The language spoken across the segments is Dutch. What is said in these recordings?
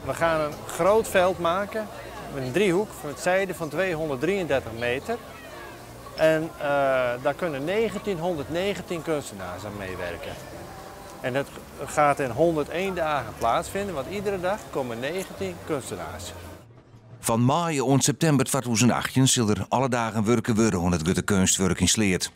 We gaan een groot veld maken met een driehoek van het zijde van 233 meter. En daar kunnen 1919 kunstenaars aan meewerken. En dat gaat in 101 dagen plaatsvinden, want iedere dag komen 19 kunstenaars. Van maai en september 2018 zal er alle dagen werken worden hoe het Gutte kunstwerk in Sleert.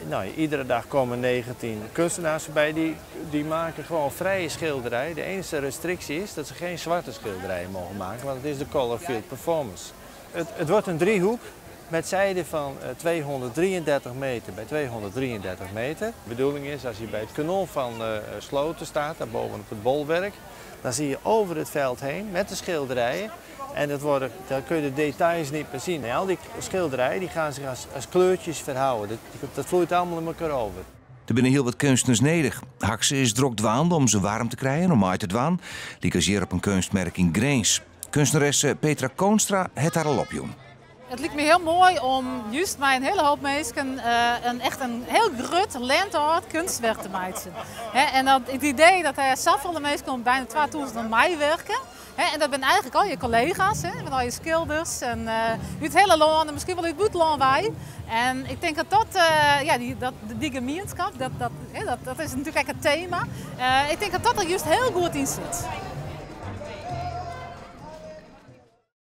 Nou, iedere dag komen 19 kunstenaars voorbij die maken gewoon vrije schilderijen. De enige restrictie is dat ze geen zwarte schilderijen mogen maken, want het is de Color Field Performance. Het wordt een driehoek met zijde van 233 meter bij 233 meter. De bedoeling is, als je bij het kanon van Sloten staat, daarboven op het bolwerk, dan zie je over het veld heen met de schilderijen. En daar kun je de details niet meer zien. En al die schilderijen die gaan zich als kleurtjes verhouden. Dat vloeit allemaal in elkaar over. Er binnen heel wat kunstenaars nodig. Hakse is drok dwaande om ze warm te krijgen, om uit te dwaan. Die kazeert op een kunstmerk in Grains. Kunstenaresse Petra Koonstra het haar al op, jong. Het lijkt me heel mooi om juist met een hele hoop mensen een heel groot landhard kunstwerk te maken. En het idee dat er zoveel mensen bijna 2000 aan mij werken. En dat zijn eigenlijk al je collega's, met al je schilders en uit het hele land en misschien wel uit het buitenland bij. En ik denk die gemeenschap, dat is natuurlijk het thema. Ik denk dat dat er juist heel goed in zit.